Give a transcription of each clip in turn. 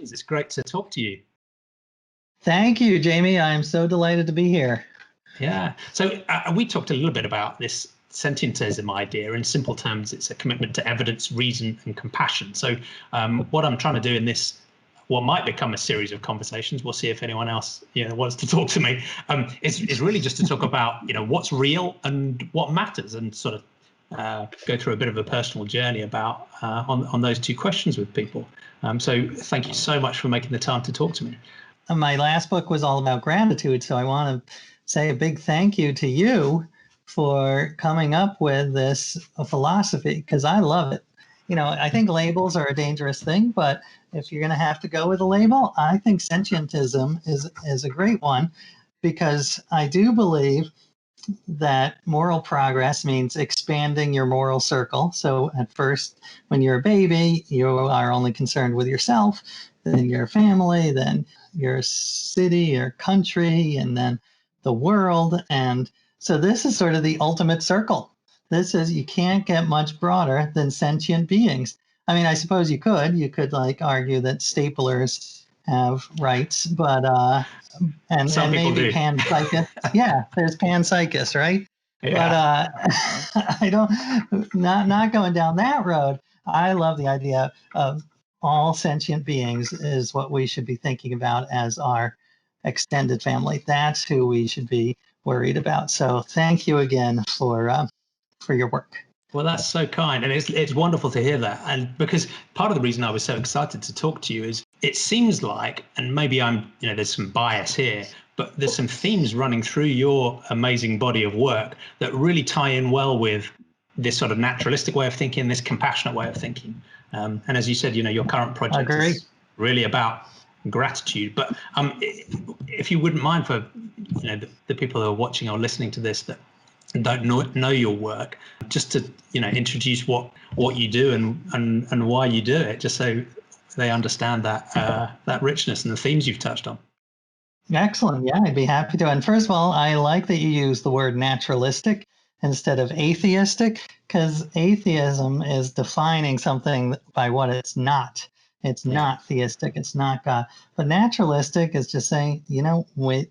Conversations. It's great to talk to you. Thank you, Jamie. I'm so delighted to be here. Yeah. So we talked a little bit about this sentientism idea. In simple terms, it's a commitment to evidence, reason, and compassion. So what I'm trying to do in this, what might become a series of conversations, we'll see if anyone else wants to talk to me, is really just to talk about what's real and what matters, and sort of go through a bit of a personal journey about on those two questions with people. So thank you so much for making the time to talk to me. My last book was all about gratitude, so I want to say a big thank you to you for coming up with this philosophy, because I love it. I think labels are a dangerous thing, but if you're going to have to go with a label, I think sentientism is a great one, because I do believe that moral progress means expanding your moral circle. So at first, when you're a baby, you are only concerned with yourself, then your family, then your city, your country, and then the world. And so this is sort of the ultimate circle. This is, you can't get much broader than sentient beings. I mean, I suppose you could like argue that staplers have rights, but and maybe panpsychists. Yeah, there's panpsychists, right? Yeah. But I don't, not going down that road. I love the idea of all sentient beings is what we should be thinking about as our extended family. That's who we should be worried about. So thank you again for your work. Well, that's so kind. And it's wonderful to hear that. And because part of the reason I was so excited to talk to you is it seems like, and maybe there's some bias here, but there's some themes running through your amazing body of work that really tie in well with this sort of naturalistic way of thinking, this compassionate way of thinking. And as you said, your current project is really about gratitude. But if you wouldn't mind for the people who are watching or listening to this that don't know your work, just to introduce what you do and why you do it, just so they understand that richness and the themes you've touched on. Excellent. Yeah, I'd be happy to. And first of all, I like that you use the word naturalistic instead of atheistic, because atheism is defining something by what it's not. It's not theistic. It's not God. But naturalistic is just saying,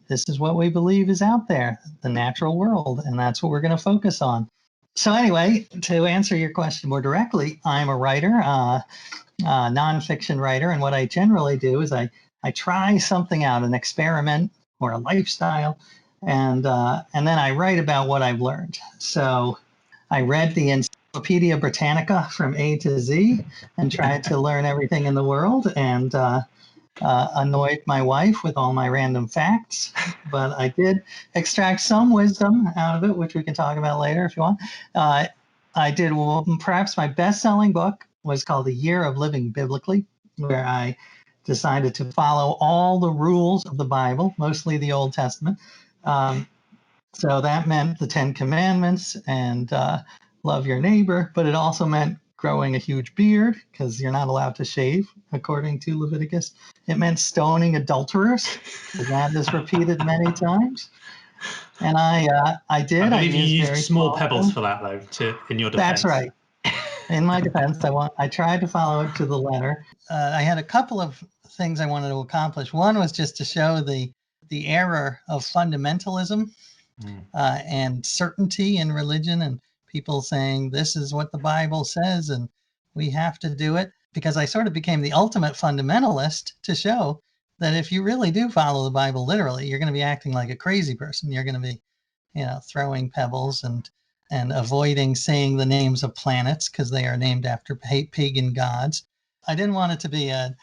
this is what we believe is out there, the natural world, and that's what we're going to focus on. So anyway, to answer your question more directly, I'm a writer, nonfiction writer, and what I generally do is I try something out, an experiment or a lifestyle, and then I write about what I've learned. So I read the Encyclopedia Britannica from A to Z and tried to learn everything in the world, and annoyed my wife with all my random facts. But I did extract some wisdom out of it, which we can talk about later if you want. I did, perhaps my best-selling book was called The Year of Living Biblically, where I decided to follow all the rules of the Bible, mostly the Old Testament. So that meant the 10 Commandments and love your neighbor, but it also meant growing a huge beard, because you're not allowed to shave, according to Leviticus. It meant stoning adulterers, because that is repeated many times. And I did. I believe you used small pebbles for that, though, in your defense. That's right. In my defense, I tried to follow it to the letter. I had a couple of things I wanted to accomplish. One was just to show the error of fundamentalism and certainty in religion, and people saying this is what the Bible says and we have to do it, because I sort of became the ultimate fundamentalist to show that if you really do follow the Bible literally, you're going to be acting like a crazy person. You're going to be, throwing pebbles and avoiding saying the names of planets because they are named after pagan gods. I didn't want it to be a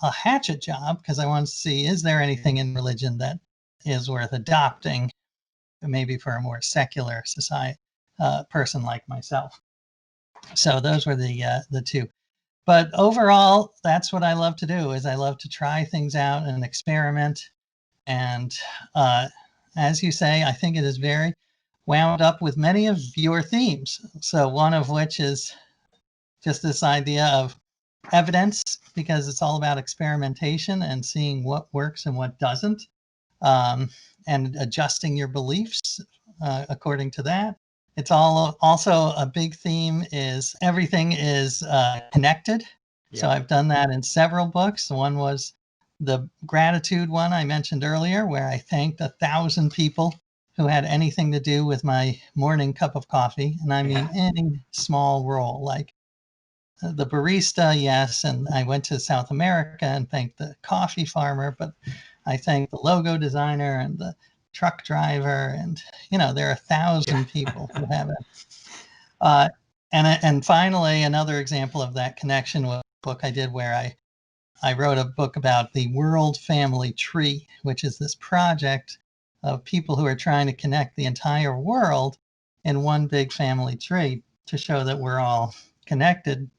hatchet job, because I wanted to see, is there anything in religion that is worth adopting, maybe for a more secular society person like myself. So those were the two. But overall, that's what I love to do, is I love to try things out and experiment. And as you say, I think it is very wound up with many of your themes. So one of which is just this idea of evidence, because it's all about experimentation and seeing what works and what doesn't, and adjusting your beliefs according to that. It's also a big theme is everything is connected. So Yeah. I've done that in several books. One was the gratitude one I mentioned earlier, where I thanked 1,000 people who had anything to do with my morning cup of coffee. And I mean, Yeah. any small role, like the barista, yes. And I went to South America and thanked the coffee farmer, but I thanked the logo designer and the truck driver. And, there are 1,000 people who have it. And finally, another example of that connection was a book I did where I wrote a book about the world family tree, which is this project of people who are trying to connect the entire world in one big family tree to show that we're all connected,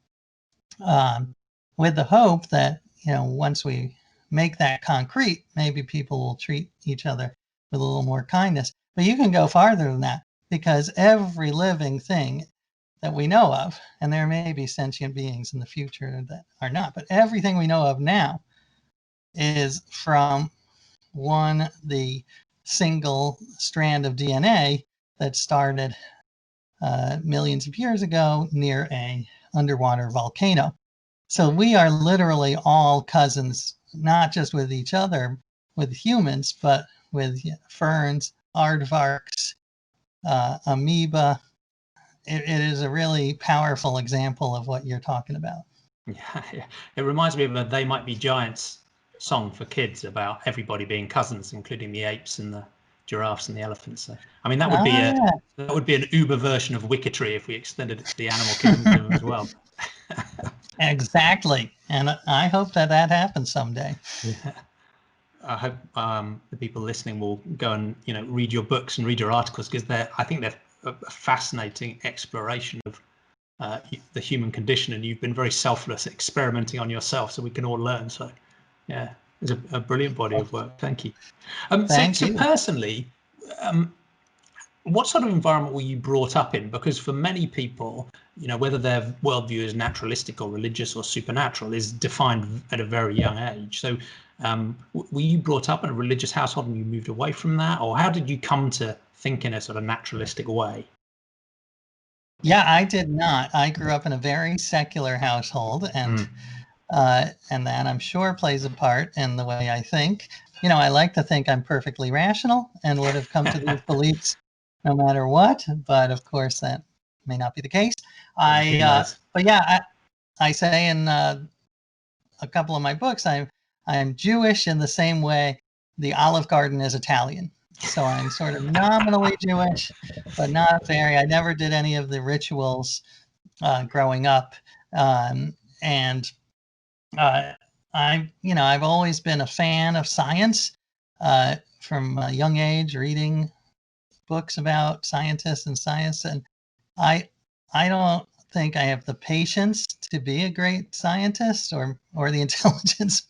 with the hope that, once we make that concrete, maybe people will treat each other with a little more kindness. But you can go farther than that, because every living thing that we know of, and there may be sentient beings in the future that are not, but everything we know of now is from the single strand of DNA that started millions of years ago near a underwater volcano. So we are literally all cousins, not just with each other, with humans, but with ferns, aardvarks, amoeba. It is a really powerful example of what you're talking about. Yeah. It reminds me of a They Might Be Giants song for kids about everybody being cousins, including the apes and the giraffes and the elephants. So, I mean, that would be an Uber version of Wicketry if we extended it to the animal kingdom as well. Exactly. And I hope that happens someday. Yeah. I hope the people listening will go and read your books and read your articles, because I think they're a fascinating exploration of the human condition, and you've been very selfless, experimenting on yourself, so we can all learn. So, yeah, it's a brilliant body of work. Thank you. Thank So you. personally, what sort of environment were you brought up in? Because for many people, whether their worldview is naturalistic or religious or supernatural is defined at a very young age. So were you brought up in a religious household and you moved away from that? Or how did you come to think in a sort of naturalistic way? Yeah, I did not. I grew up in a very secular household, and that I'm sure plays a part in the way I think. I like to think I'm perfectly rational and would have come to these beliefs no matter what, but of course that may not be the case. Who knows? But yeah, I say in a couple of my books, I'm Jewish in the same way the Olive Garden is Italian. So I'm sort of nominally Jewish, but not very. I never did any of the rituals growing up, and I've always been a fan of science from a young age, reading books about scientists and science, and I I don't think I have the patience to be a great scientist or the intelligence,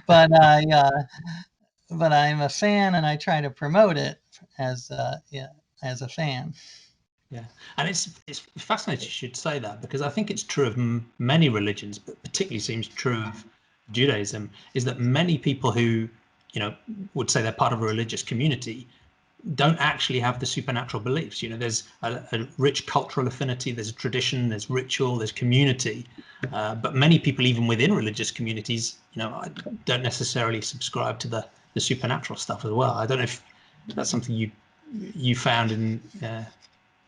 but I'm a fan and I try to promote it as as a fan. Yeah, and it's fascinating you should say that, because I think it's true of many religions, but particularly seems true of Judaism, is that many people who would say they're part of a religious community don't actually have the supernatural beliefs. There's a rich cultural affinity, there's a tradition, there's ritual, there's community, but many people even within religious communities don't necessarily subscribe to the supernatural stuff as well. I don't know if that's something you found in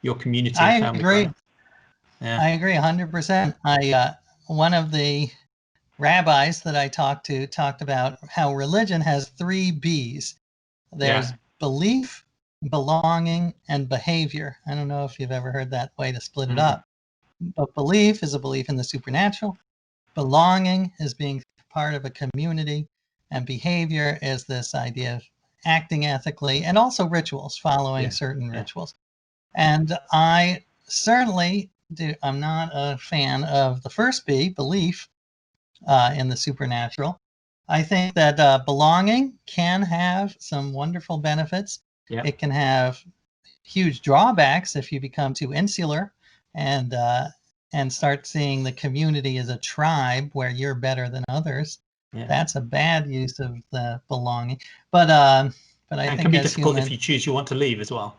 your community and I family growing agree. up. Yeah. I agree 100%. One of the rabbis that I talked to talked about how religion has three B's. Yeah. There's belief, belonging, and behavior. I don't know if you've ever heard that way to split it Mm. up. But belief is a belief in the supernatural. Belonging is being part of a community. And behavior is this idea of acting ethically, and also rituals, following Yeah. certain Yeah. rituals. And I certainly do. I'm not a fan of the first B, belief in the supernatural. I think that belonging can have some wonderful benefits. Yeah. It can have huge drawbacks if you become too insular and start seeing the community as a tribe where you're better than others. Yeah. That's a bad use of the belonging. But I And think can be as difficult if humans, you choose you want to leave as well.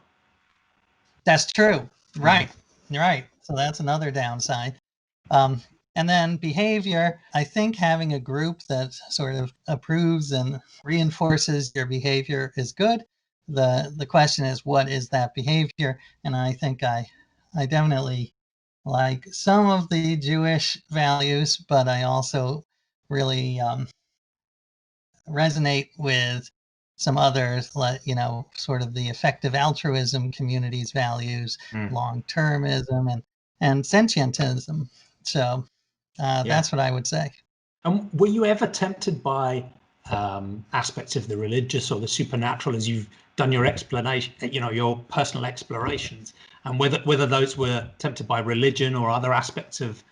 that's true. Yeah. Right. Right. So that's another downside. Um, And then behavior, I think having a group that sort of approves and reinforces your behavior is good. The question is, what is that behavior? And I think I definitely like some of the Jewish values, but I also really resonate with some others, like, sort of the effective altruism community's values, Mm. long-termism, and sentientism. So Yeah. that's what I would say. And were you ever tempted by aspects of the religious or the supernatural as you've done your explanation, your personal explorations, and whether those were tempted by religion or other aspects of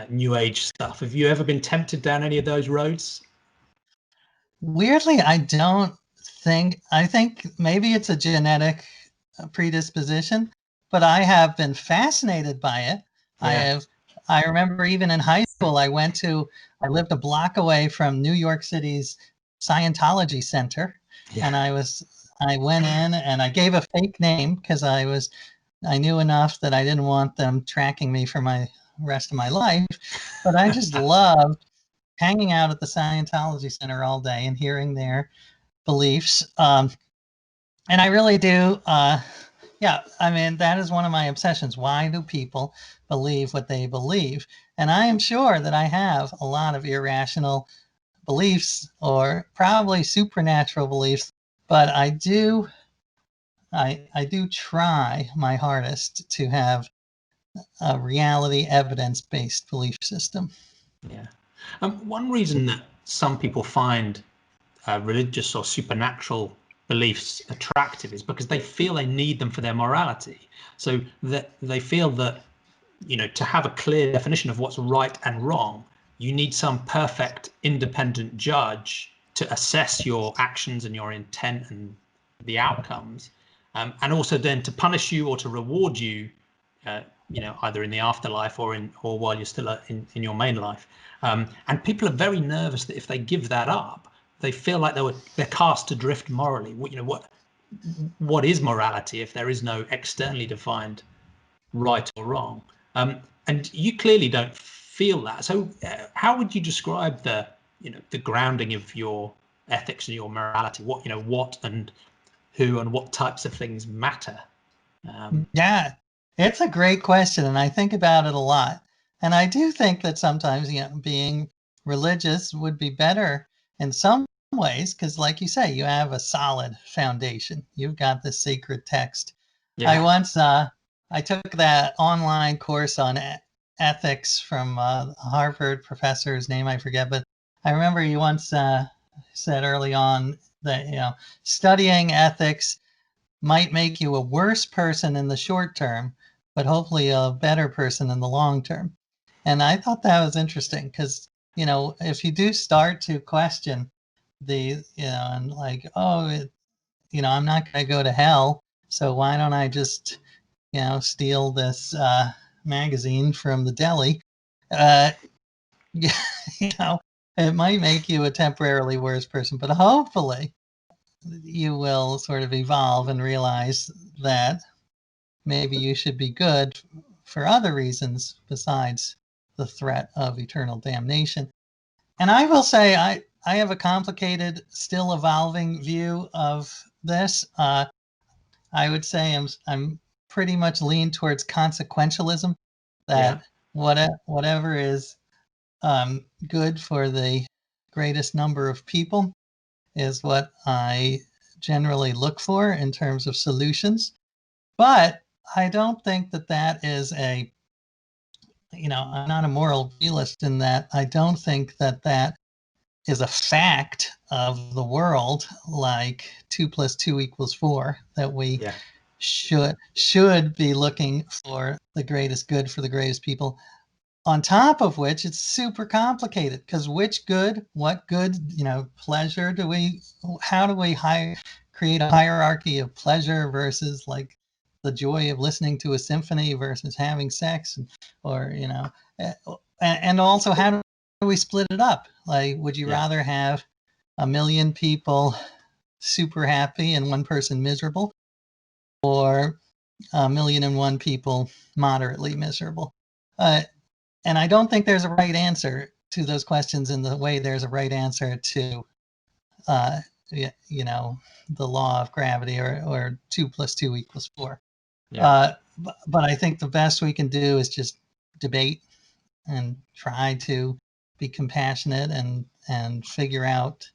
New Age stuff? Have you ever been tempted down any of those roads? Weirdly, I don't think, I think maybe it's a genetic predisposition, but I have been fascinated by it. Yeah. I remember even in high school, I lived a block away from New York City's Scientology Center. Yeah. And I went in and I gave a fake name because I knew enough that I didn't want them tracking me for my rest of my life. But I just loved hanging out at the Scientology Center all day and hearing their beliefs. And I really do. Yeah, I mean, that is one of my obsessions. Why do people believe what they believe? And I am sure that I have a lot of irrational beliefs or probably supernatural beliefs, but I do try my hardest to have a reality evidence-based belief system. Yeah. One reason that some people find religious or supernatural beliefs attractive is because they feel they need them for their morality. So that they feel that, to have a clear definition of what's right and wrong, you need some perfect independent judge to assess your actions and your intent and the outcomes, and also then to punish you or to reward you, either in the afterlife or while you're still in your main life. And people are very nervous that if they give that up, they feel like they're cast adrift morally. What is morality if there is no externally defined right or wrong? And you clearly don't feel that. So how would you describe the grounding of your ethics and your morality? What and who and what types of things matter? Yeah, it's a great question, and I think about it a lot. And I do think that sometimes, being religious would be better in some ways, because, like you say, you have a solid foundation. You've got the sacred text. I Yeah. once, I took that online course on ethics from a Harvard professor's name I forget, but I remember he once said early on that, studying ethics might make you a worse person in the short term, but hopefully a better person in the long term. And I thought that was interesting because, if you do start to question and like, I'm not going to go to hell. So why don't I just, steal this magazine from the deli? Uh, you it might make you a temporarily worse person, but hopefully you will sort of evolve and realize that maybe you should be good for other reasons besides the threat of eternal damnation. And I will say I have a complicated, still evolving view of this. I would say I'm pretty much lean towards consequentialism, Yeah. that whatever is good for the greatest number of people is what I generally look for in terms of solutions. But I don't think that that is I'm not a moral realist in that I don't think that that is a fact of the world, like 2 + 2 = 4, that we Yeah. should be looking for the greatest good for the greatest people. On top of which, it's super complicated because what good, pleasure how do we create a hierarchy of pleasure versus like the joy of listening to a symphony versus having sex, or, and also how do we split it up? Like, would you Yeah. rather have a million people super happy and one person miserable, or 1,000,001 people moderately miserable? Uh, And I don't think there's a right answer to those questions in the way there's a right answer to, the law of gravity or 2 + 2 = 4. Yeah. But I think the best we can do is just debate and try to be compassionate and figure out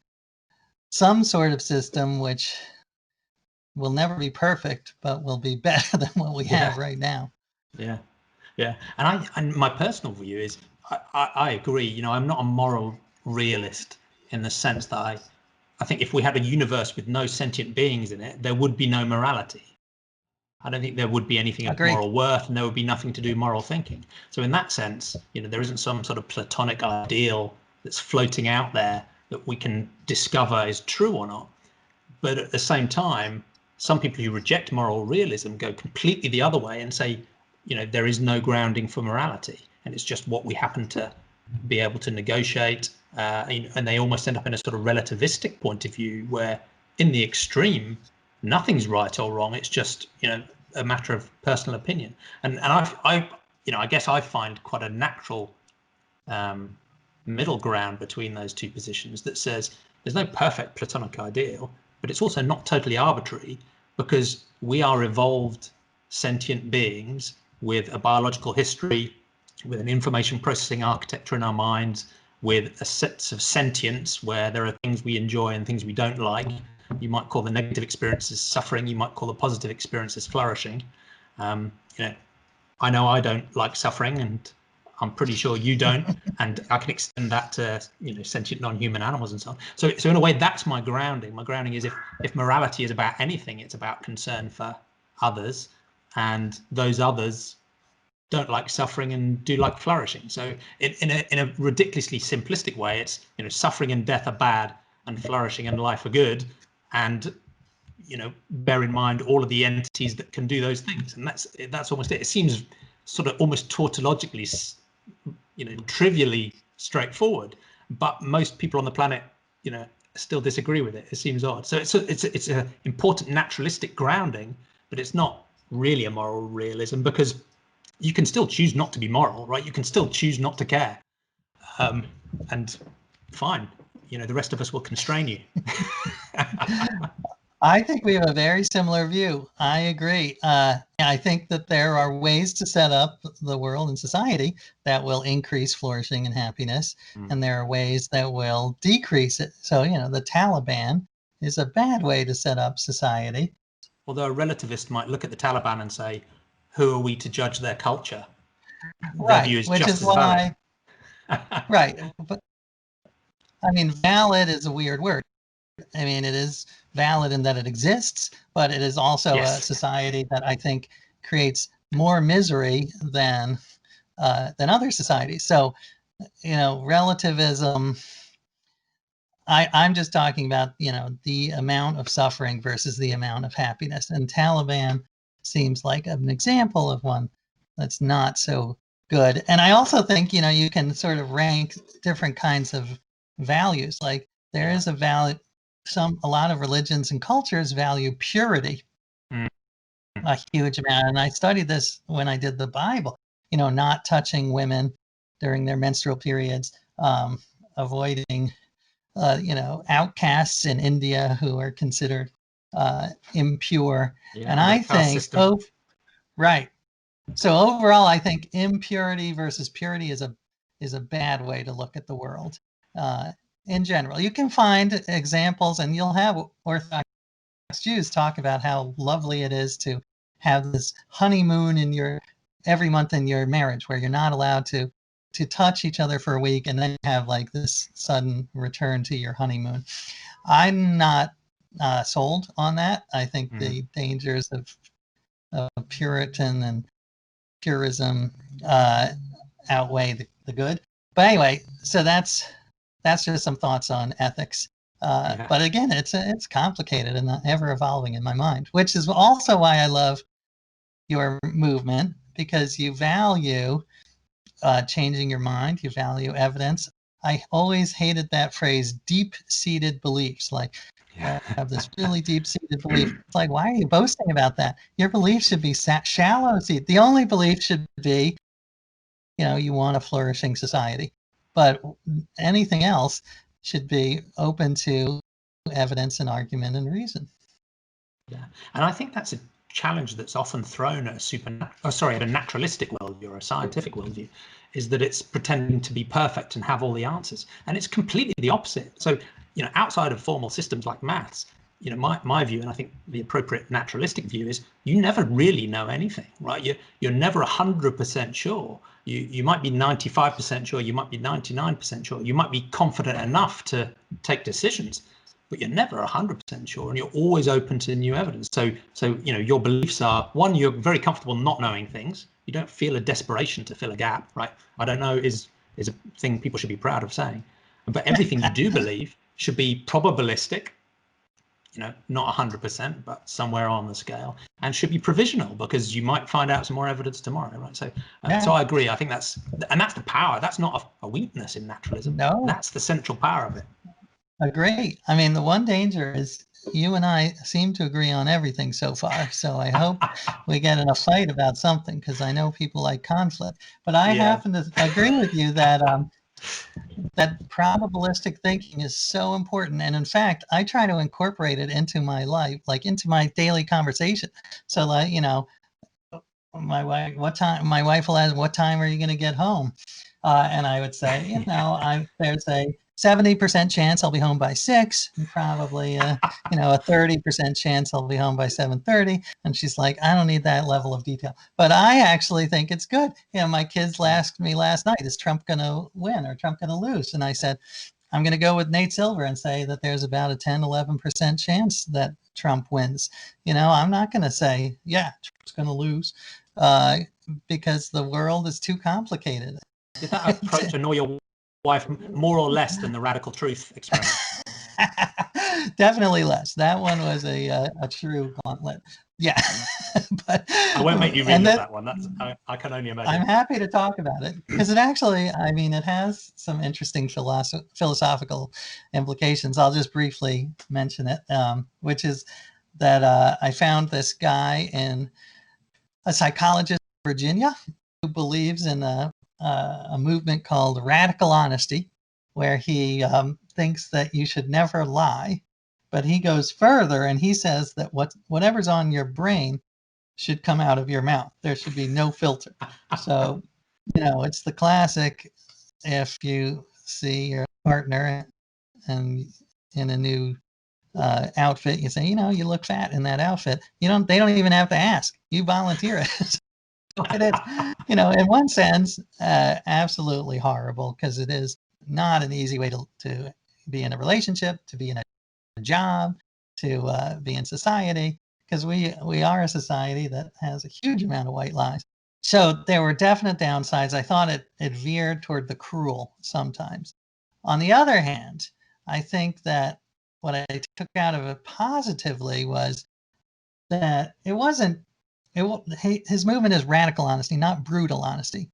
some sort of system which will never be perfect, but will be better than what we have right now. Yeah. Yeah. And my personal view is I agree. I'm not a moral realist in the sense that I think if we had a universe with no sentient beings in it, there would be no morality. I don't think there would be anything of Agreed. moral worth, and there would be nothing to do moral thinking. So in that sense, there isn't some sort of Platonic ideal that's floating out there that we can discover is true or not. But at the same time, some people who reject moral realism go completely the other way and say, there is no grounding for morality, and it's just what we happen to be able to negotiate. And they almost end up in a sort of relativistic point of view where, in the extreme, nothing's right or wrong. It's just a matter of personal opinion. And I guess I find quite a natural middle ground between those two positions that says there's no perfect Platonic ideal, but it's also not totally arbitrary, because we are evolved sentient beings with a biological history, with an information processing architecture in our minds, with a set of sentience where there are things we enjoy and things we don't like. You might call the negative experiences suffering. You might call the positive experiences flourishing. I know I don't like suffering, and I'm pretty sure you don't. And I can extend that to sentient non-human animals and so on. So in a way, that's my grounding. My grounding is if morality is about anything, it's about concern for others, and those others don't like suffering and do like flourishing. So in a ridiculously simplistic way, it's suffering and death are bad, and flourishing and life are good, and bear in mind all of the entities that can do those things. And that's almost it. It seems sort of almost tautologically, trivially straightforward, but most people on the planet still disagree with it. It seems odd. So it's an important naturalistic grounding, but it's not really a moral realism, because you can still choose not to be moral, right? You can still choose not to care, and fine, the rest of us will constrain you. I think we have a very similar view. I agree. I think that there are ways to set up the world and society that will increase flourishing and happiness, and there are ways that will decrease it. So, the Taliban is a bad way to set up society. Although a relativist might look at the Taliban and say, who are we to judge their culture? Their Right, view is which just is as valid. right. But I mean, valid is a weird word. I mean, it is valid in that it exists, but it is also a society that I think creates more misery than other societies. So, relativism. I'm just talking about the amount of suffering versus the amount of happiness, and Taliban seems like an example of one that's not so good. And I also think you can sort of rank different kinds of values. Like there is a value. A lot of religions and cultures value purity a huge amount. And I studied this when I did the Bible, not touching women during their menstrual periods, avoiding, outcasts in India who are considered impure. And I think, right. So overall, I think impurity versus purity is a bad way to look at the world. In general, you can find examples, and you'll have Orthodox Jews talk about how lovely it is to have this honeymoon every month in your marriage, where you're not allowed to touch each other for a week, and then have like this sudden return to your honeymoon. I'm not sold on that. I think the dangers of Puritan and purism outweigh the good. But anyway, so that's just some thoughts on ethics. But again, it's complicated and ever evolving in my mind, which is also why I love your movement, because you value changing your mind, you value evidence. I always hated that phrase, deep-seated beliefs. Like, I have this really deep-seated belief. It's like, why are you boasting about that? Your belief should be shallow-seated. The only belief should be you want a flourishing society. But anything else should be open to evidence and argument and reason. Yeah, and I think that's a challenge that's often thrown at a naturalistic worldview or a scientific worldview, is that it's pretending to be perfect and have all the answers, and it's completely the opposite. So, outside of formal systems like maths, my view, and I think the appropriate naturalistic view, is you never really know anything, right? You're never 100% sure. You might be 95% sure, you might be 99% sure, you might be confident enough to take decisions, but you're never 100% sure, and you're always open to new evidence. So your beliefs are, one, you're very comfortable not knowing things. You don't feel a desperation to fill a gap, right? I don't know is a thing people should be proud of saying, but everything you do believe should be probabilistic, not 100%, but somewhere on the scale, and should be provisional, because you might find out some more evidence tomorrow, right? So I agree. I think that's the power. That's not a weakness in naturalism. No. That's the central power of it. Agree. I mean, the one danger is you and I seem to agree on everything so far. So I hope we get in a fight about something, because I know people like conflict. But I happen to agree with you that that probabilistic thinking is so important. And in fact, I try to incorporate it into my life, like into my daily conversation. So, like, my wife will ask, what time are you going to get home? And I would say, there's a 70% chance I'll be home by 6, and probably a 30% chance I'll be home by 7:30. And she's like, I don't need that level of detail, but I actually think it's good. My kids asked me last night, is Trump going to win or Trump going to lose? And I said, I'm going to go with Nate Silver and say that there's about a 10-11% chance that Trump wins. I'm not going to say, Trump's going to lose, because the world is too complicated. Did that approach annoy your wife more or less than the radical truth experiment? Definitely less. That one was a true gauntlet. Yeah. But I won't make you relive that one. I can only imagine. I'm happy to talk about it, because it actually, it has some interesting philosophical implications. I'll just briefly mention it, which is that I found this guy a psychologist in Virginia, who believes in a movement called radical honesty, where he thinks that you should never lie. But he goes further, and he says that whatever's on your brain should come out of your mouth. There should be no filter. So, it's the classic, if you see your partner and in a new outfit, you say, you look fat in that outfit. They don't even have to ask. You volunteer it. So it is, in one sense, absolutely horrible, because it is not an easy way to be in a relationship, to be in a job, to be in society, because we are a society that has a huge amount of white lies. So there were definite downsides. I thought it veered toward the cruel sometimes. On the other hand, I think that what I took out of it positively was that his movement is radical honesty, not brutal honesty.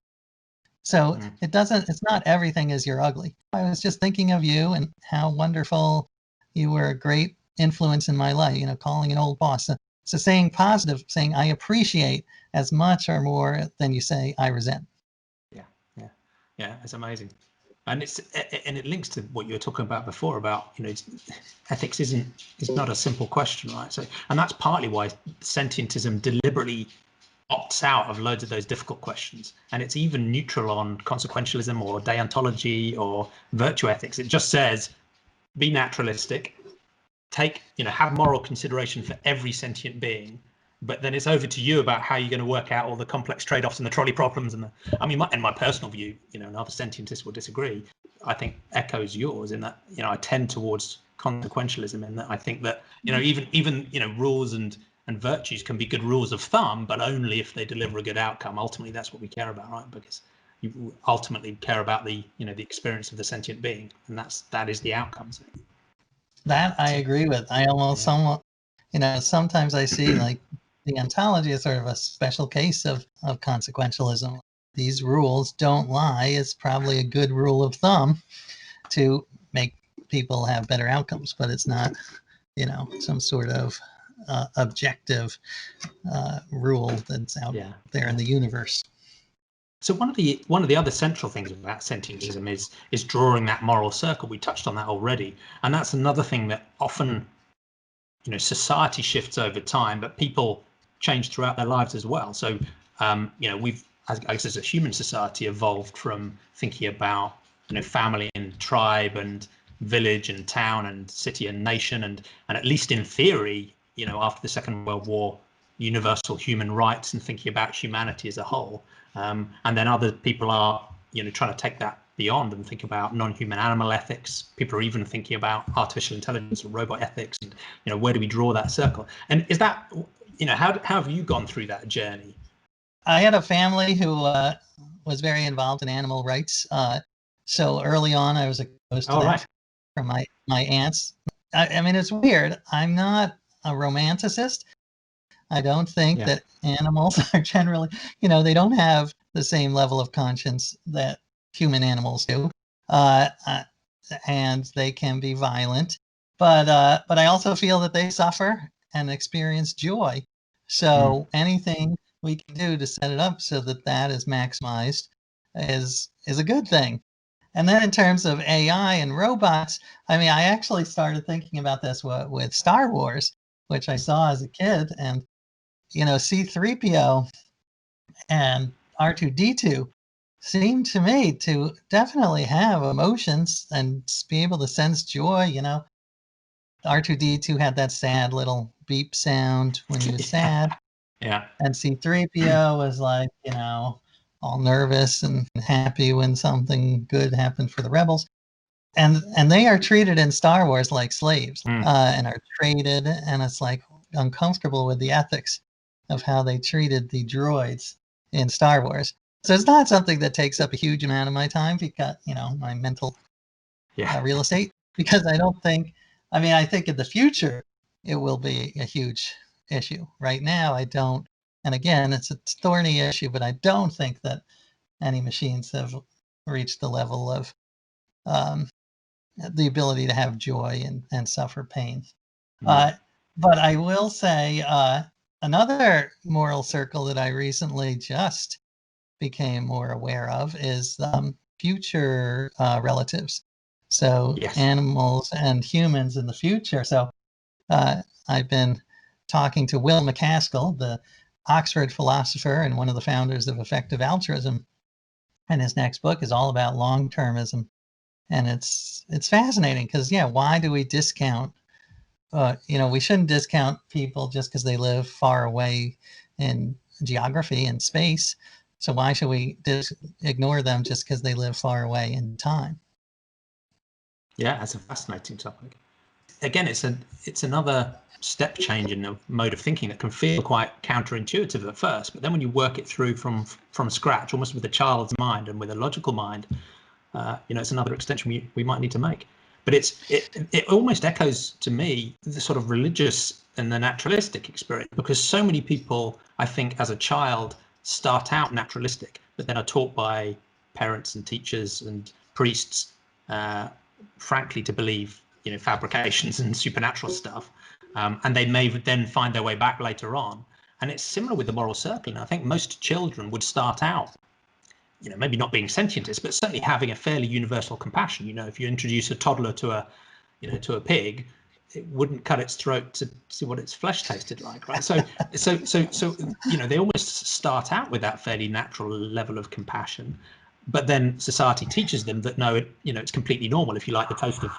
So it's not everything is you're ugly. I was just thinking of you and how wonderful you were, a great influence in my life, calling an old boss. So saying positive, saying I appreciate as much or more than you say I resent. Yeah, it's amazing. And it links to what you were talking about before about, ethics is not a simple question, right? So, and that's partly why sentientism deliberately opts out of loads of those difficult questions, and it's even neutral on consequentialism or deontology or virtue ethics. It just says, be naturalistic, have moral consideration for every sentient being, but then it's over to you about how you're going to work out all the complex trade-offs and the trolley problems. And my personal view, and other sentientists will disagree, I think echoes yours in that, I tend towards consequentialism, in that I think that, even rules and virtues can be good rules of thumb, but only if they deliver a good outcome. Ultimately, that's what we care about, right? Because you ultimately care about the experience of the sentient being, and that is the outcome. So. That I agree with. I almost somewhat, sometimes I see like the ontology is sort of a special case of consequentialism. These rules don't lie is probably a good rule of thumb to make people have better outcomes, but it's not, some sort of objective rule that's out there in the universe. So one of the other central things about sentientism is drawing that moral circle. We touched on that already, and that's another thing that often, society shifts over time, but people change throughout their lives as well. So we've, I guess, as a human society, evolved from thinking about family and tribe and village and town and city and nation, and at least in theory, after the Second World War, universal human rights and thinking about humanity as a whole. And then other people are, trying to take that beyond and think about non-human animal ethics. People are even thinking about artificial intelligence or robot ethics, and where do we draw that circle? And is that, how have you gone through that journey? I had a family who was very involved in animal rights. So early on, I was exposed to that Right. from my aunts. I mean, it's weird. I'm not a romanticist. I don't think that animals are generally, they don't have the same level of conscience that human animals do, and they can be violent. But I also feel that they suffer and experience joy. So anything we can do to set it up so that that is maximized is a good thing. And then in terms of AI and robots, I mean, I actually started thinking about this with Star Wars, which I saw as a kid, and C-3PO and R2-D2 seem to me to definitely have emotions and be able to sense joy. R2-D2 had that sad little beep sound when he was sad. Yeah. And C-3PO was like, all nervous and happy when something good happened for the rebels. And they are treated in Star Wars like slaves, and are traded, and it's like uncomfortable with the ethics of how they treated the droids in Star Wars. So it's not something that takes up a huge amount of my time because, my mental real estate, because I don't think, I think in the future it will be a huge issue. Right now, I don't. And again, it's a thorny issue, but I don't think that any machines have reached the level of the ability to have joy and suffer pain. But I will say another moral circle that I recently just became more aware of is future relatives. So animals and humans in the future. So I've been talking to Will MacAskill, the Oxford philosopher and one of the founders of effective altruism. And his next book is all about long-termism. And it's fascinating because, why do we discount? We shouldn't discount people just because they live far away in geography and space. So why should we ignore them just because they live far away in time? Yeah, that's a fascinating topic. Again, it's another step change in the mode of thinking that can feel quite counterintuitive at first, but then when you work it through from scratch, almost with a child's mind and with a logical mind, it's another extension we might need to make. But it almost echoes to me the sort of religious and the naturalistic experience, because so many people, I think, as a child, start out naturalistic, but then are taught by parents and teachers and priests, frankly, to believe fabrications and supernatural stuff, and they may then find their way back later on. And it's similar with the moral circle. And I think most children would start out, maybe not being sentientists, but certainly having a fairly universal compassion. If you introduce a toddler to a pig, it wouldn't cut its throat to see what its flesh tasted like, right? So they almost start out with that fairly natural level of compassion, but then society teaches them that no, it's completely normal, if you like the taste of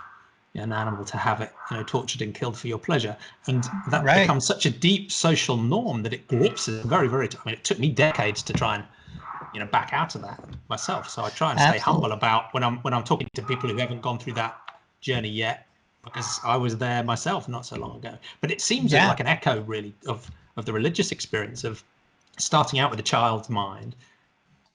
an animal, to have it tortured and killed for your pleasure. And that becomes such a deep social norm that it grips us very, very. It took me decades to try and back out of that myself. So I try and stay humble about when I'm talking to people who haven't gone through that journey yet, because I was there myself not so long ago. But it seems like an echo, really, of the religious experience of starting out with a child's mind,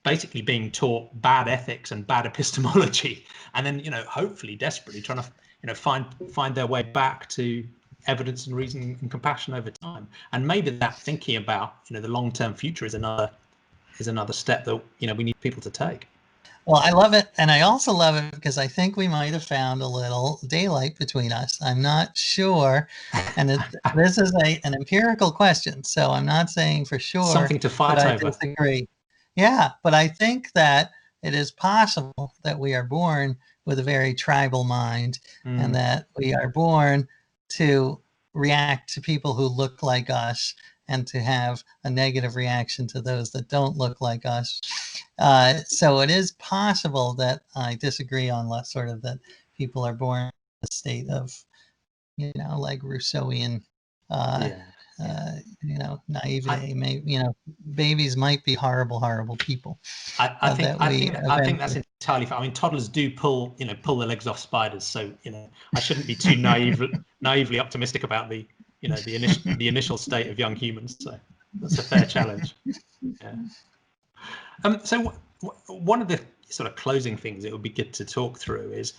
basically being taught bad ethics and bad epistemology, and then hopefully desperately trying to find their way back to evidence and reason and compassion over time. And maybe that thinking about the long-term future is another step that we need people to take. Well, I love it, and I also love it because I think we might have found a little daylight between us. I'm not sure, and this is an empirical question, so I'm not saying for sure. Something to fight over. I disagree. Yeah, but I think that it is possible that we are born with a very tribal mind and Mm, that we are born to react to people who look like us and to have a negative reaction to those that don't look like us. So it is possible that I disagree on sort of that people are born in a state of, like Rousseauian, uh, yeah, yeah. I, naivete. Maybe, babies might be horrible, horrible people I think that we I think that's eventually. entirely fair. I mean, toddlers do pull the legs off spiders, so I shouldn't be too naively optimistic about the initial state of young humans. So that's a fair challenge. Yeah. So one of the sort of closing things it would be good to talk through is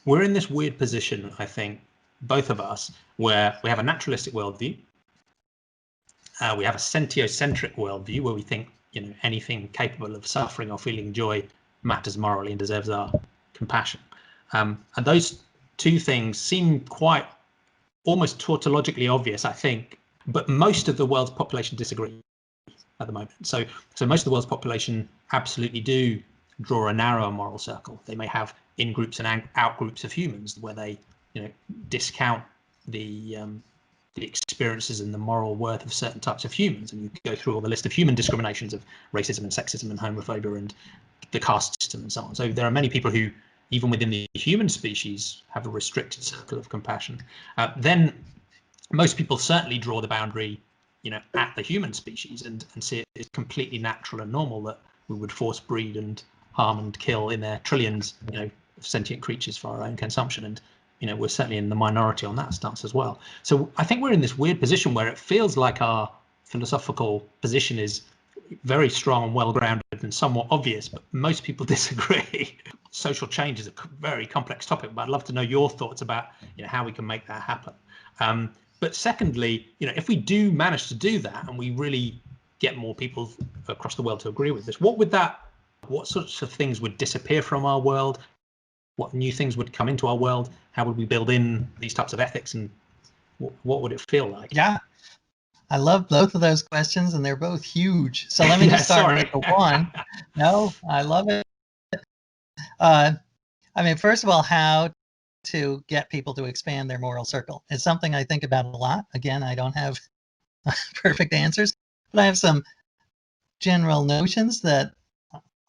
we're in this weird position, I think, both of us, where we have a naturalistic worldview. We have a sentiocentric worldview where we think anything capable of suffering or feeling joy matters morally and deserves our compassion. And those two things seem quite almost tautologically obvious, I think, but most of the world's population disagree at the moment. So most of the world's population absolutely do draw a narrower moral circle. They may have in groups and out groups of humans where they discount the experiences and the moral worth of certain types of humans, and you go through all the list of human discriminations of racism and sexism and homophobia and the caste system and so on. So there are many people who, even within the human species, have a restricted circle of compassion. Then most people certainly draw the boundary, at the human species and see it as completely natural and normal that we would force breed and harm and kill in their trillions, of sentient creatures for our own consumption. And we're certainly in the minority on that stance as well. So I think we're in this weird position where it feels like our philosophical position is very strong and well grounded and somewhat obvious, but most people disagree. Social change is a very complex topic, but I'd love to know your thoughts about how we can make that happen. But secondly, if we do manage to do that and we really get more people across the world to agree with this, what sorts of things would disappear from our world? What new things would come into our world? How would we build in these types of ethics, and what would it feel like? Yeah, I love both of those questions, and they're both huge. So let me Yeah, just start sorry. with the one. No, I love it. Uh, I mean, first of all, how to get people to expand their moral circle is something I think about a lot. Again, I don't have perfect answers, but I have some general notions that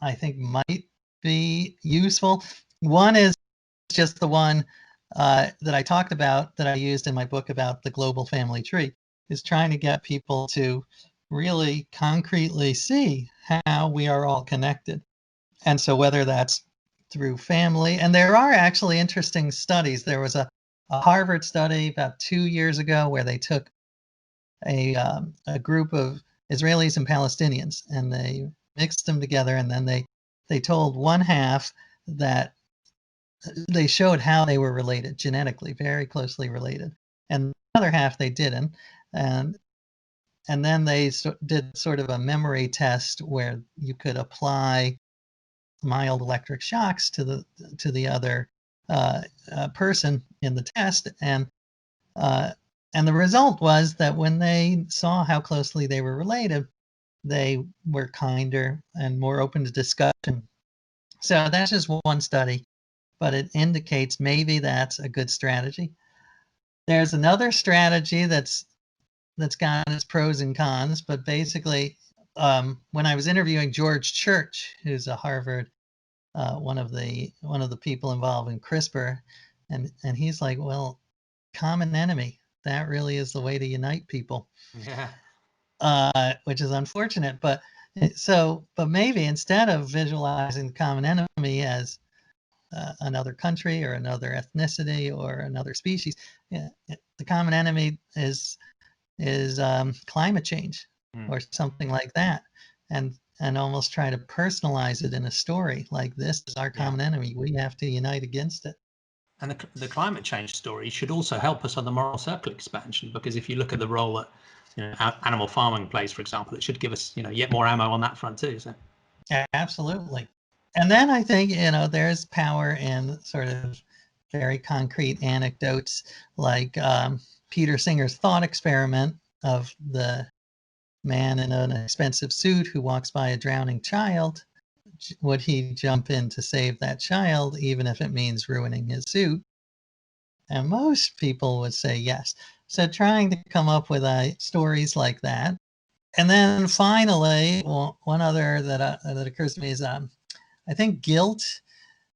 I think might be useful. One is just the one that I talked about that I used in my book about the global family tree, is trying to get people to really concretely see how we are all connected. And so whether that's through family, and there are actually interesting studies. There was a Harvard study about 2 years ago where they took a group of Israelis and Palestinians and they mixed them together, and then they told one half that they showed how they were related genetically, very closely related, and the other half they didn't. And then they did sort of a memory test where you could apply mild electric shocks to the other person in the test, uh, and the result was that when they saw how closely they were related, they were kinder and more open to discussion. So that's just one study, but it indicates maybe that's a good strategy. There's another strategy that's got its pros and cons, but basically, when I was interviewing George Church, who's a Harvard one of the people involved in CRISPR, and he's like, well, common enemy, that really is the way to unite people, Yeah. which is unfortunate. But but maybe instead of visualizing the common enemy as another country or another ethnicity or another species, the common enemy is climate change Mm. or something like that, and almost try to personalize it in a story like this is our Yeah. common enemy. We have to unite against it. And the climate change story should also help us on the moral circle expansion, because if you look at the role that animal farming plays, for example, it should give us yet more ammo on that front too. So Absolutely. And then I think there's power in sort of very concrete anecdotes like Peter Singer's thought experiment of the man in an expensive suit who walks by a drowning child, would he jump in to save that child, even if it means ruining his suit? And most people would say yes. So trying to come up with stories like that. And then finally, one other that occurs to me is I think guilt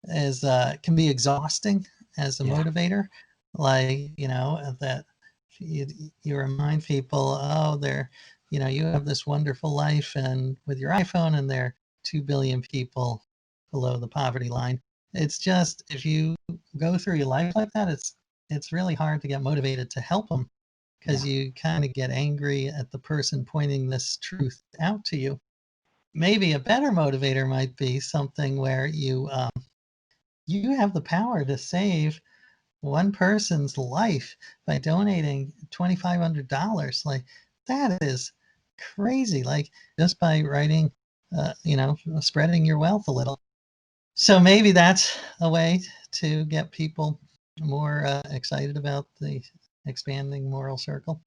is can be exhausting as a motivator. Like, that you remind people, oh, you have this wonderful life and with your iPhone, and there are 2 billion people below the poverty line. It's just, if you go through your life like that, it's really hard to get motivated to help them, because you kind of get angry at the person pointing this truth out to you. Maybe a better motivator might be something where you have the power to save one person's life by donating $2,500. Like, that is crazy. Like, just by writing, spreading your wealth a little. So maybe that's a way to get people more excited about the expanding moral circle.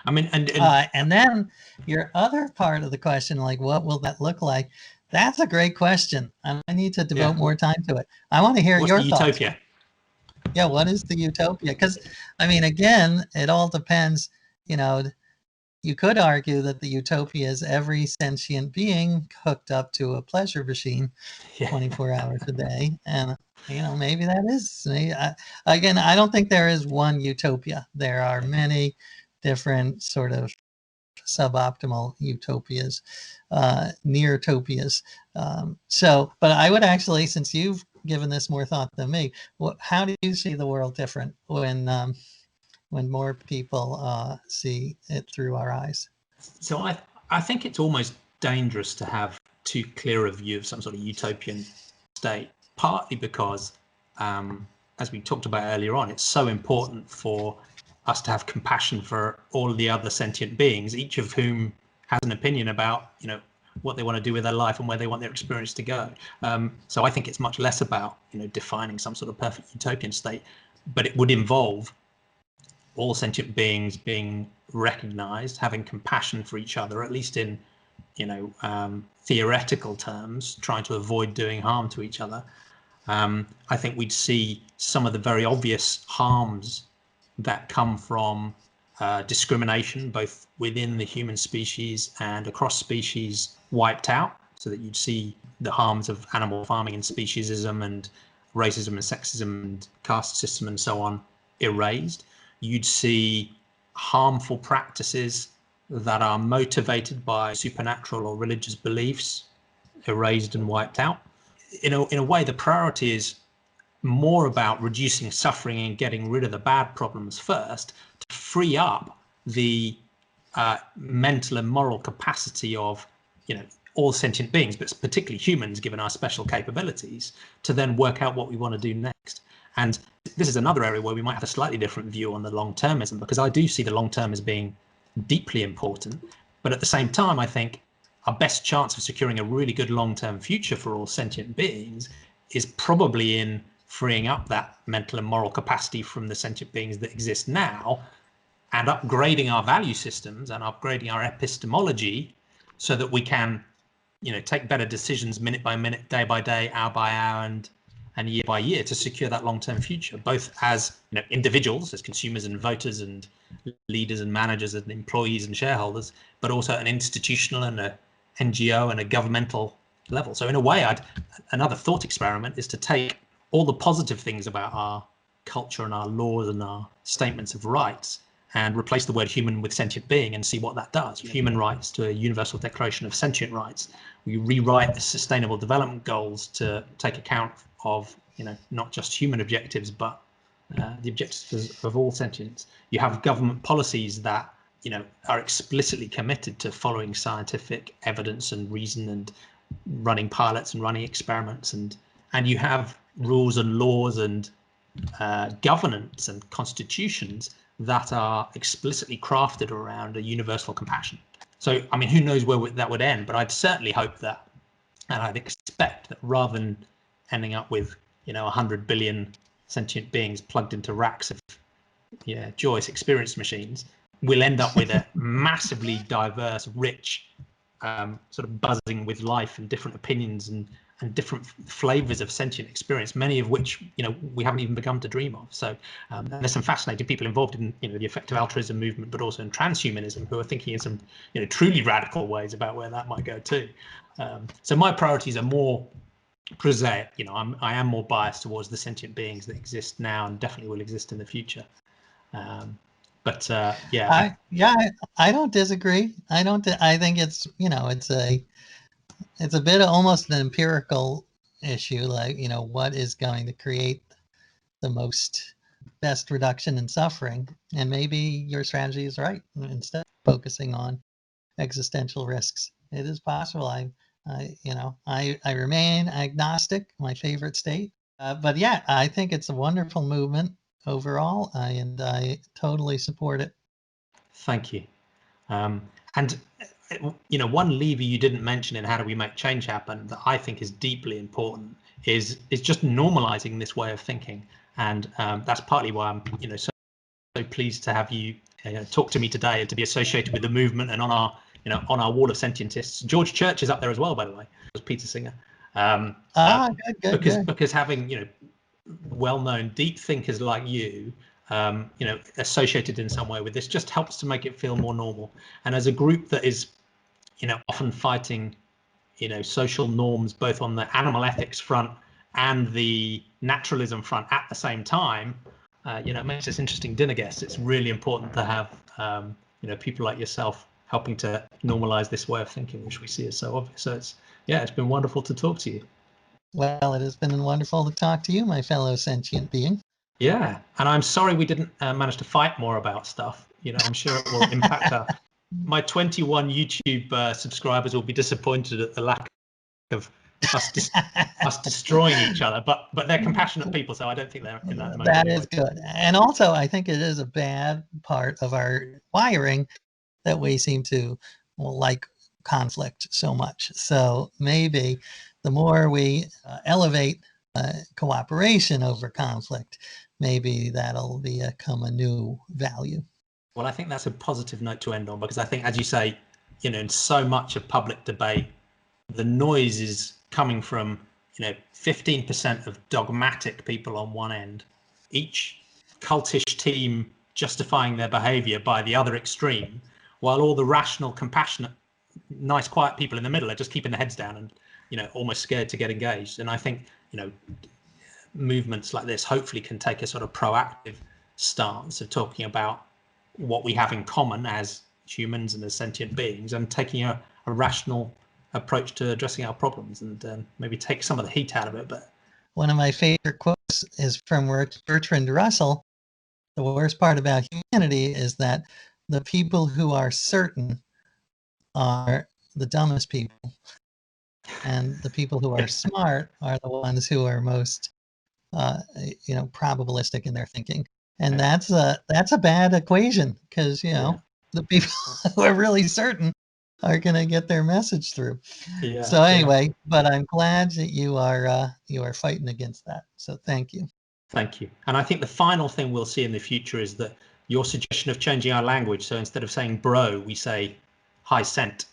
I mean, and then your other part of the question, like, what will that look like? That's a great question, and I need to devote more time to it. I want to hear your thoughts. Utopia? Yeah, what is the utopia? Because, I mean, again, it all depends. You could argue that the utopia is every sentient being hooked up to a pleasure machine 24 hours a day. And, maybe that is. Again, I don't think there is one utopia. There are many different sort of suboptimal utopias, near-topias. But I would actually, since you've given this more thought than me, how do you see the world different when more people see it through our eyes? So I think it's almost dangerous to have too clear a view of some sort of utopian state, partly because, as we talked about earlier on, it's so important for us to have compassion for all of the other sentient beings, each of whom has an opinion about, what they want to do with their life and where they want their experience to go. So I think it's much less about, defining some sort of perfect utopian state, but it would involve all sentient beings being recognized, having compassion for each other, at least in, theoretical terms, trying to avoid doing harm to each other. I think we'd see some of the very obvious harms that come from discrimination, both within the human species and across species, wiped out, so that you'd see the harms of animal farming and speciesism and racism and sexism and caste system and so on erased. You'd see harmful practices that are motivated by supernatural or religious beliefs erased and wiped out. In a way, the priority is more about reducing suffering and getting rid of the bad problems first, to free up the mental and moral capacity of, all sentient beings, but particularly humans, given our special capabilities, to then work out what we want to do next. And this is another area where we might have a slightly different view on the long-termism, because I do see the long-term as being deeply important. But at the same time, I think our best chance of securing a really good long-term future for all sentient beings is probably in freeing up that mental and moral capacity from the sentient beings that exist now, and upgrading our value systems and upgrading our epistemology, so that we can, take better decisions minute by minute, day by day, hour by hour, and year by year, to secure that long-term future, both as individuals, as consumers and voters and leaders and managers and employees and shareholders, but also at an institutional and a NGO and a governmental level. So in a way, another thought experiment is to take all the positive things about our culture and our laws and our statements of rights and replace the word human with sentient being and see what that does. Human rights to a universal declaration of sentient rights. We rewrite the sustainable development goals to take account of, not just human objectives, but the objectives of all sentience. You have government policies that, are explicitly committed to following scientific evidence and reason and running pilots and running experiments, and you have rules and laws and governance and constitutions that are explicitly crafted around a universal compassion. So, I mean, who knows where that would end, but I'd certainly hope that, and I'd expect that, rather than ending up with, 100 billion sentient beings plugged into racks of joyous experience machines, we'll end up with a massively diverse, rich, sort of buzzing with life and different opinions and different flavors of sentient experience, many of which, we haven't even begun to dream of. So and there's some fascinating people involved in, the effective altruism movement, but also in transhumanism, who are thinking in some, truly radical ways about where that might go too. So my priorities are more prosaic. I am more biased towards the sentient beings that exist now and definitely will exist in the future. But yeah, I don't disagree. I think it's it's a bit of almost an empirical issue, like what is going to create the best reduction in suffering, and maybe your strategy is right. Instead of focusing on existential risks, it is possible. I remain agnostic, my favorite state, but yeah, I think it's a wonderful movement overall, and I totally support it. Thank you. And one lever you didn't mention in how do we make change happen that I think is deeply important is just normalizing this way of thinking, and that's partly why I'm so pleased to have you talk to me today and to be associated with the movement and on our wall of scientists. George Church is up there as well, by the way. It was Peter Singer. Good. Because having well-known deep thinkers like you associated in some way with this just helps to make it feel more normal. And as a group that is often fighting social norms both on the animal ethics front and the naturalism front at the same time, it makes us interesting dinner guests. It's really important to have people like yourself helping to normalize this way of thinking, which we see as so obvious. So it's been wonderful to talk to you. Well, it has been wonderful to talk to you, my fellow sentient being. Yeah, and I'm sorry we didn't manage to fight more about stuff. I'm sure it will impact my 21 YouTube subscribers will be disappointed at the lack of us destroying each other, but they're compassionate people, so I don't think they're in that mode. That is good. And also, I think it is a bad part of our wiring that we seem to like conflict so much. So maybe the more we elevate cooperation over conflict, maybe that'll become a new value. Well, I think that's a positive note to end on, because I think, as you say, in so much of public debate, the noise is coming from 15% of dogmatic people on one end, each cultish team justifying their behavior by the other extreme, while all the rational, compassionate, nice, quiet people in the middle are just keeping their heads down and almost scared to get engaged. And I think movements like this hopefully can take a sort of proactive stance of talking about what we have in common as humans and as sentient beings, and taking a rational approach to addressing our problems, and maybe take some of the heat out of it. But one of my favorite quotes is from Bertrand Russell. The worst part about humanity is that the people who are certain are the dumbest people, and the people who are smart are the ones who are most probabilistic in their thinking. And that's a bad equation, because the people who are really certain are going to get their message through. So anyway, but I'm glad that you are fighting against that. So thank you. Thank you. And I think the final thing we'll see in the future is that your suggestion of changing our language, so instead of saying bro, we say hi sent,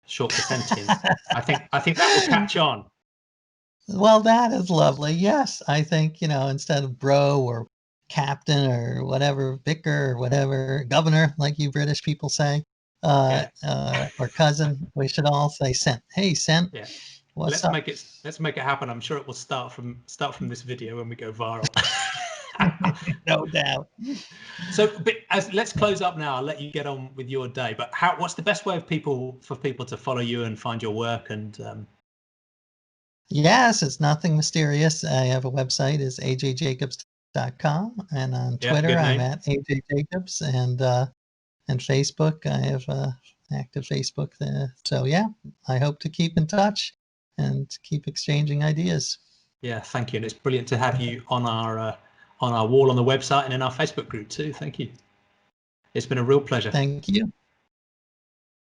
short for sentient. I think that will catch on. Well, that is lovely. Yes, I think instead of bro or captain or whatever, vicar or whatever, governor, like you British people say, or cousin, we should all say sent. Hey, sent. Yeah. What's up? Let's make it happen. I'm sure it will start from this video when we go viral. No doubt. So, let's close up now. I'll let you get on with your day. But what's the best way for people to follow you and find your work? And yes, it's nothing mysterious. I have a website, is ajjacobs.com, and on Twitter I'm at ajjacobs, and Facebook I have active Facebook there. So yeah, I hope to keep in touch and keep exchanging ideas. Yeah, thank you. And it's brilliant to have you on our wall on the website and in our Facebook group too. Thank you. It's been a real pleasure. Thank you.